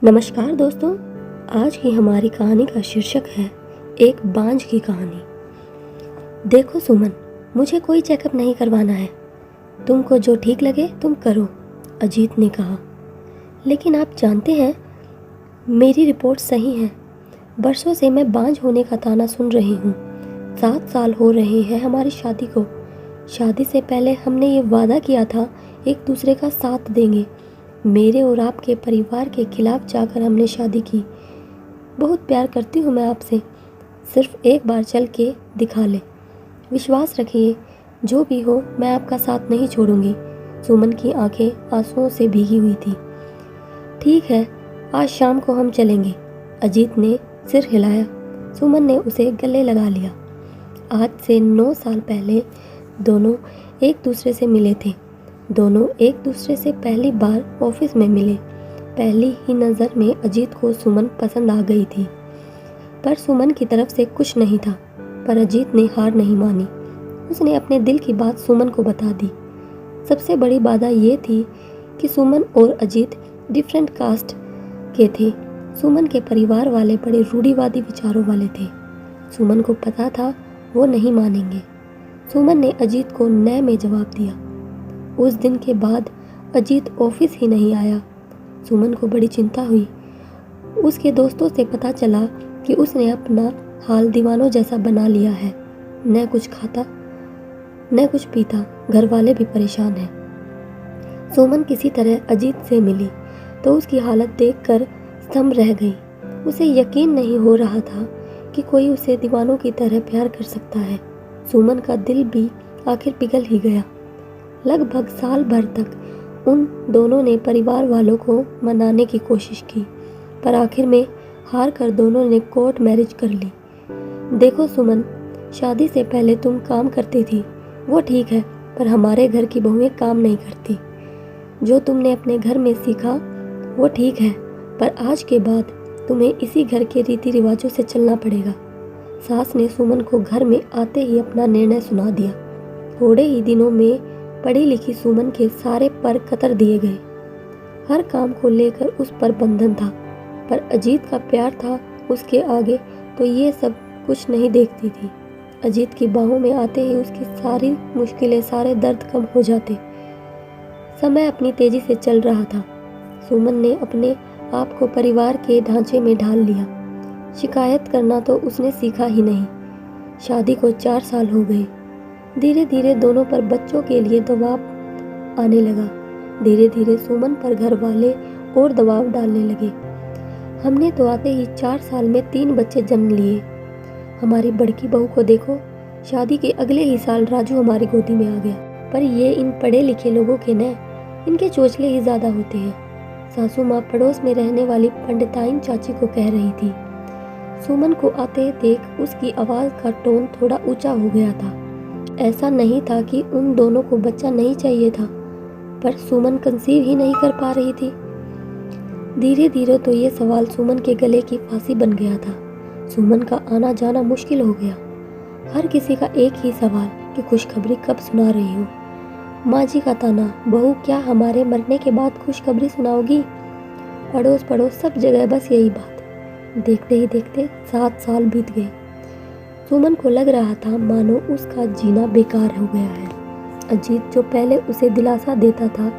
नमस्कार दोस्तों। आज की हमारी कहानी का शीर्षक है एक बांझ की कहानी। देखो सुमन, मुझे कोई चेकअप नहीं करवाना है। तुमको जो ठीक लगे तुम करो, अजीत ने कहा। लेकिन आप जानते हैं मेरी रिपोर्ट सही है। बरसों से मैं बांझ होने का ताना सुन रही हूँ। 7 साल हो रहे हैं हमारी शादी को। शादी से पहले हमने ये वादा किया था एक दूसरे का साथ देंगे। मेरे और आपके परिवार के खिलाफ जाकर हमने शादी की। बहुत प्यार करती हूँ मैं आपसे। सिर्फ एक बार चल के दिखा ले। विश्वास रखिए, जो भी हो मैं आपका साथ नहीं छोड़ूंगी। सुमन की आंखें आंसुओं से भीगी हुई थी। ठीक है, आज शाम को हम चलेंगे। अजीत ने सिर हिलाया। सुमन ने उसे गले लगा लिया। आज से 9 साल पहले दोनों एक दूसरे से मिले थे। दोनों एक दूसरे से पहली बार ऑफिस में मिले। पहली ही नज़र में अजीत को सुमन पसंद आ गई थी, पर सुमन की तरफ से कुछ नहीं था। पर अजीत ने हार नहीं मानी। उसने अपने दिल की बात सुमन को बता दी। सबसे बड़ी बाधा ये थी कि सुमन और अजीत डिफरेंट कास्ट के थे। सुमन के परिवार वाले बड़े रूढ़िवादी विचारों वाले थे। सुमन को पता था वो नहीं मानेंगे। सुमन ने अजीत को न में जवाब दिया। उस दिन के बाद अजीत ऑफिस ही नहीं आया। सुमन को बड़ी चिंता हुई। उसके दोस्तों से पता चला कि उसने अपना हाल दीवानों जैसा बना लिया है। न कुछ खाता न कुछ पीता। घर वाले भी परेशान हैं। सुमन किसी तरह अजीत से मिली तो उसकी हालत देखकर स्तंभ रह गई। उसे यकीन नहीं हो रहा था कि कोई उसे दीवानों की तरह प्यार कर सकता है। सुमन का दिल भी आखिर पिघल ही गया। लगभग साल भर तक उन दोनों ने परिवार वालों को मनाने की कोशिश की, पर आखिर में हार कर दोनों ने कोर्ट मैरिज कर ली। देखो सुमन, शादी से पहले तुम काम करती थी, वो ठीक है, पर हमारे घर की बहुएं काम नहीं करती। जो तुमने अपने घर में सीखा वो ठीक है, पर आज के बाद तुम्हें इसी घर के रीति रिवाजों से चलना पड़ेगा। सास ने सुमन को घर में आते ही अपना निर्णय सुना दिया। थोड़े ही दिनों में पढ़ी लिखी सुमन के सारे पर कतर दिए गए। हर काम को लेकर उस पर बंधन था, पर अजीत का प्यार था उसके आगे तो ये सब कुछ नहीं देखती थी। अजीत की बाहों में आते ही उसकी सारी मुश्किलें, सारे दर्द कम हो जाते। समय अपनी तेजी से चल रहा था। सुमन ने अपने आप को परिवार के ढांचे में ढाल लिया। शिकायत करना तो उसने सीखा ही नहीं। शादी को 4 साल हो गए। धीरे धीरे दोनों पर बच्चों के लिए दबाव आने लगा। धीरे धीरे सुमन पर घर वाले और दबाव डालने लगे। हमने तो आते ही 4 साल में 3 बच्चे जन्म लिए। हमारी बड़की बहू को देखो, शादी के अगले ही साल राजू हमारी गोदी में आ गया। पर ये इन पढ़े लिखे लोगों के न, इनके चोचले ही ज्यादा होते हैं। सासू माँ पड़ोस में रहने वाली पंडिताइन चाची को कह रही थी। सुमन को आते देख उसकी आवाज का टोन थोड़ा ऊंचा हो गया था। ऐसा नहीं था कि उन दोनों को बच्चा नहीं चाहिए था, पर सुमन कंसीव ही नहीं कर पा रही थी। धीरे धीरे तो ये सवाल सुमन के गले की फांसी बन गया था। सुमन का आना जाना मुश्किल हो गया। हर किसी का एक ही सवाल कि खुशखबरी कब सुना रही हो। माँ जी का ताना, बहू क्या हमारे मरने के बाद खुशखबरी सुनाओगी? अड़ोस पड़ोस सब जगह बस यही बात। देखते ही देखते 7 साल बीत गए। सुमन को लग रहा था मानो उसका जीना बेकार हो गया है। अजीत जो पहले उसे दिलासा देता था,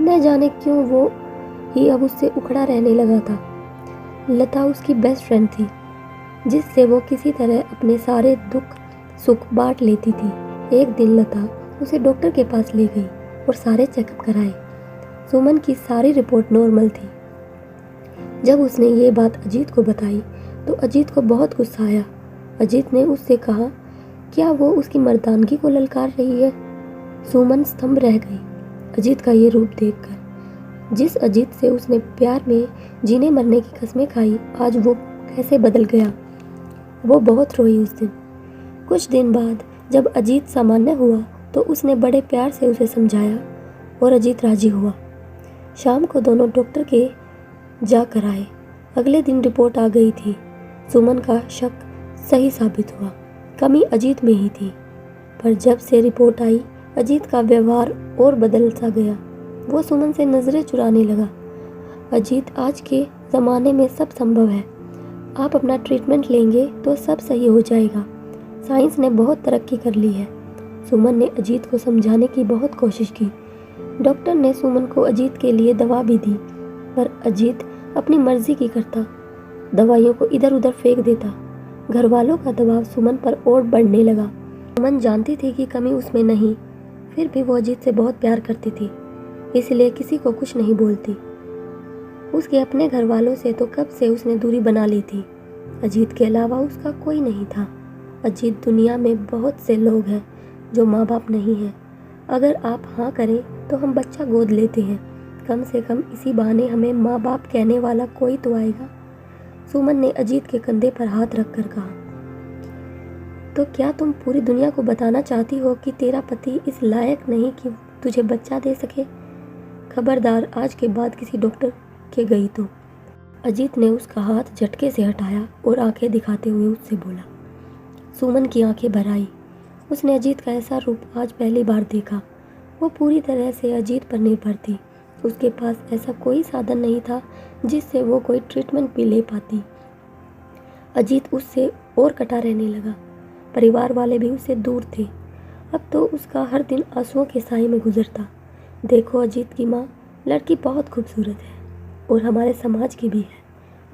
न जाने क्यों वो ही अब उससे उखड़ा रहने लगा था। लता उसकी बेस्ट फ्रेंड थी, जिससे वो किसी तरह अपने सारे दुख सुख बांट लेती थी। एक दिन लता उसे डॉक्टर के पास ले गई और सारे चेकअप कराए। सुमन की सारी रिपोर्ट नॉर्मल थी। जब उसने ये बात अजीत को बताई तो अजीत को बहुत गुस्सा आया। अजीत ने उससे कहा, क्या वो उसकी मर्दानगी को ललकार रही है? सुमन स्तंभ रह गई अजीत का ये रूप देखकर। जिस अजीत से उसने प्यार में जीने मरने की कसमें खाई, आज वो कैसे बदल गया। वो बहुत रोई उस दिन। कुछ दिन बाद जब अजीत सामान्य हुआ तो उसने बड़े प्यार से उसे समझाया और अजीत राजी हुआ। शाम को दोनों डॉक्टर के जा कर आए। अगले दिन रिपोर्ट आ गई थी। सुमन का शक सही साबित हुआ। कमी अजीत में ही थी, पर जब से रिपोर्ट आई अजीत का व्यवहार और बदल सा गया। वो सुमन से नजरें चुराने लगा। अजीत आज के ज़माने में सब संभव है। आप अपना ट्रीटमेंट लेंगे तो सब सही हो जाएगा। साइंस ने बहुत तरक्की कर ली है। सुमन ने अजीत को समझाने की बहुत कोशिश की। डॉक्टर ने सुमन को अजीत के लिए दवा भी दी, पर अजीत अपनी मर्जी की करता, दवाइयों को इधर उधर फेंक देता। घर वालों का दबाव सुमन पर और बढ़ने लगा। सुमन जानती थी कि कमी उसमें नहीं, फिर भी वो अजीत से बहुत प्यार करती थी, इसलिए किसी को कुछ नहीं बोलती। उसके अपने घर वालों से तो कब से उसने दूरी बना ली थी। अजीत के अलावा उसका कोई नहीं था। अजीत, दुनिया में बहुत से लोग हैं जो माँ बाप नहीं हैं। अगर आप हाँ करें तो हम बच्चा गोद लेते हैं। कम से कम इसी बहाने हमें माँ बाप कहने वाला कोई तो आएगा। सुमन ने अजीत के कंधे पर हाथ रखकर कहा, तो क्या तुम पूरी दुनिया को बताना चाहती हो कि तेरा पति इस लायक नहीं कि तुझे बच्चा दे सके? खबरदार, आज के बाद किसी डॉक्टर के गई तो। अजीत ने उसका हाथ झटके से हटाया और आंखें दिखाते हुए उससे बोला। सुमन की आंखें भर आई। उसने अजीत का ऐसा रूप आज पहली बार देखा। वो पूरी तरह से अजीत पर निर्भर थी। उसके पास ऐसा कोई साधन नहीं था जिससे वो कोई ट्रीटमेंट भी ले पाती। अजीत उससे और कटा रहने लगा। परिवार वाले भी उससे दूर थे। अब तो उसका हर दिन आंसुओं के साए में गुजरता। देखो अजीत की माँ, लड़की बहुत खूबसूरत है और हमारे समाज की भी है।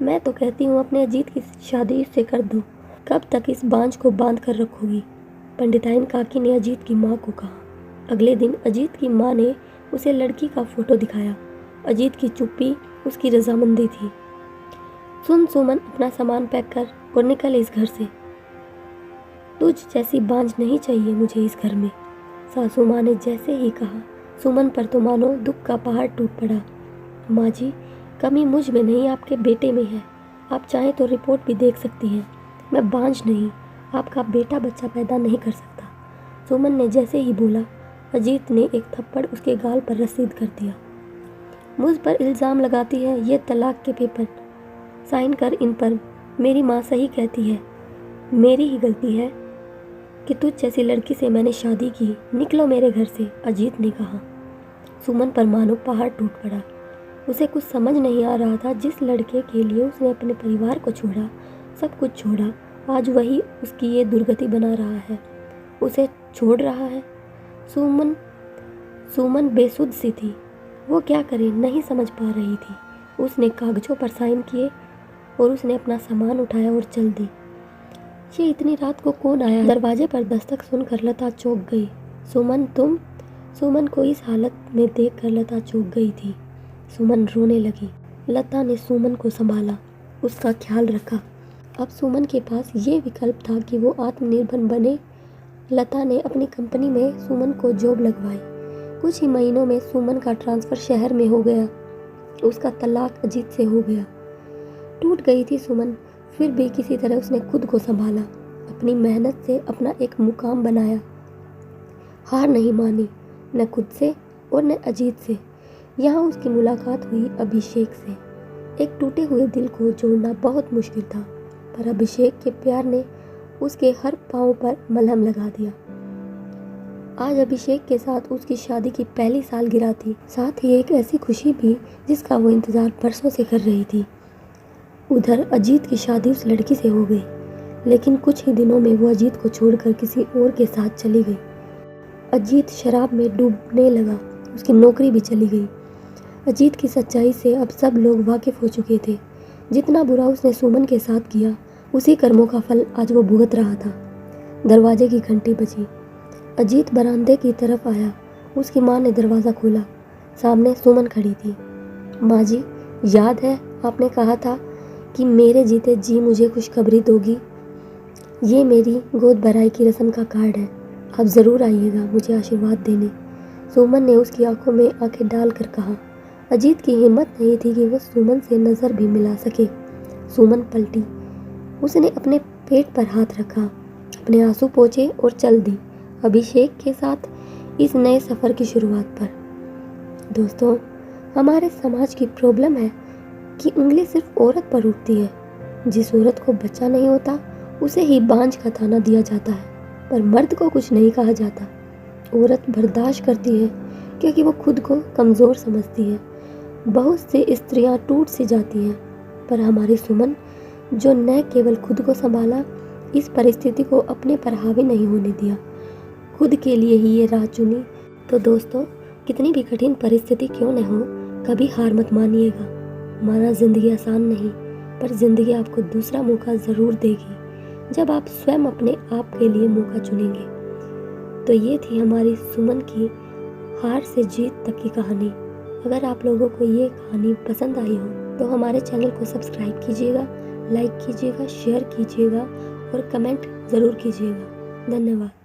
मैं तो कहती हूँ अपने अजीत की शादी से कर दो। कब तक इस बांझ को बांध कर रखोगी? पंडिताइन काकी ने अजीत की माँ को कहा। अगले दिन अजीत की माँ ने उसे लड़की का फोटो दिखाया। अजीत की चुप्पी उसकी रजामंदी थी। सुन सुमन, अपना सामान पैक कर और निकल इस घर से। तुझ जैसी बांझ नहीं चाहिए मुझे इस घर में। सासू माँ ने जैसे ही कहा, सुमन पर तो मानो दुख का पहाड़ टूट पड़ा। माँ जी, कमी मुझ में नहीं, आपके बेटे में है। आप चाहें तो रिपोर्ट भी देख सकती हैं। मैं बांझ नहीं, आपका बेटा बच्चा पैदा नहीं कर सकता। सुमन ने जैसे ही बोला, अजीत ने एक थप्पड़ उसके गाल पर रसीद कर दिया। मुझ पर इल्ज़ाम लगाती है, ये तलाक के पेपर साइन कर इन पर। मेरी माँ सही कहती है, मेरी ही गलती है कि तुझ जैसी लड़की से मैंने शादी की। निकलो मेरे घर से, अजीत ने कहा। सुमन पर मानो पहाड़ टूट पड़ा। उसे कुछ समझ नहीं आ रहा था। जिस लड़के के लिए उसने अपने परिवार को छोड़ा, सब कुछ छोड़ा, आज वही उसकी ये दुर्गति बना रहा है, उसे छोड़ रहा है। सुमन बेसुध सी थी। वो क्या करे, नहीं समझ पा रही थी। उसने कागजों पर साइन किए और उसने अपना सामान उठाया और चल दी। ये इतनी रात को कौन आया? दरवाजे पर दस्तक सुनकर लता चौंक गई। सुमन, तुम? सुमन को इस हालत में देखकर लता चौंक गई थी। सुमन रोने लगी। लता ने सुमन को संभाला, उसका ख्याल रखा। अब सुमन के पास ये विकल्प था कि वो आत्मनिर्भर बने। लता ने अपनी कंपनी में सुमन को जॉब लगवाई। कुछ ही महीनों में सुमन का ट्रांसफ़र शहर में हो गया। उसका तलाक अजीत से हो गया। टूट गई थी सुमन, फिर भी किसी तरह उसने खुद को संभाला। अपनी मेहनत से अपना एक मुकाम बनाया। हार नहीं मानी, न खुद से और न अजीत से। यहाँ उसकी मुलाकात हुई अभिषेक से। एक टूटे हुए दिल को जोड़ना बहुत मुश्किल था, पर अभिषेक के प्यार ने उसके हर पाँव पर मलहम लगा दिया। आज अभिषेक के साथ उसकी शादी की पहली सालगिरह थी। साथ ही एक ऐसी खुशी भी जिसका वो इंतज़ार बरसों से कर रही थी। उधर अजीत की शादी उस लड़की से हो गई, लेकिन कुछ ही दिनों में वो अजीत को छोड़कर किसी और के साथ चली गई। अजीत शराब में डूबने लगा, उसकी नौकरी भी चली गई। अजीत की सच्चाई से अब सब लोग वाकिफ हो चुके थे। जितना बुरा उसने सुमन के साथ किया, उसी कर्मों का फल आज वो भुगत रहा था। दरवाजे की घंटी बजी। अजीत बरामदे की तरफ आया। उसकी माँ ने दरवाज़ा खोला। सामने सुमन खड़ी थी। माँ जी, याद है आपने कहा था कि मेरे जीते जी मुझे खुशखबरी दोगी। ये मेरी गोद भराई की रस्म का कार्ड है। आप ज़रूर आइएगा मुझे आशीर्वाद देने। सुमन ने उसकी आंखों में आंखें डालकर कहा। अजीत की हिम्मत नहीं थी कि वो सुमन से नज़र भी मिला सके। सुमन पलटी। उसने अपने पेट पर हाथ रखा, अपने आंसू पोंछे और चल दी अभिषेक के साथ इस नए सफ़र की शुरुआत पर। दोस्तों, हमारे समाज की प्रॉब्लम है कि उंगली सिर्फ औरत पर उठती है। जिस औरत को बच्चा नहीं होता उसे ही बांझ का ताना दिया जाता है, पर मर्द को कुछ नहीं कहा जाता। औरत बर्दाश्त करती है क्योंकि वो खुद को कमज़ोर समझती है। बहुत सी स्त्रियां टूट सी जाती हैं पर हमारी सुमन, जो न केवल खुद को संभाला, इस परिस्थिति को अपने पर हावी नहीं होने दिया, खुद के लिए ही ये राह चुनी। तो दोस्तों, कितनी भी कठिन परिस्थिति क्यों न हो, कभी हार मत मानिएगा। माना ज़िंदगी आसान नहीं, पर ज़िंदगी आपको दूसरा मौका ज़रूर देगी जब आप स्वयं अपने आप के लिए मौका चुनेंगे। तो ये थी हमारी सुमन की हार से जीत तक की कहानी। अगर आप लोगों को ये कहानी पसंद आई हो तो हमारे चैनल को सब्सक्राइब कीजिएगा, लाइक कीजिएगा, शेयर कीजिएगा और कमेंट ज़रूर कीजिएगा। धन्यवाद।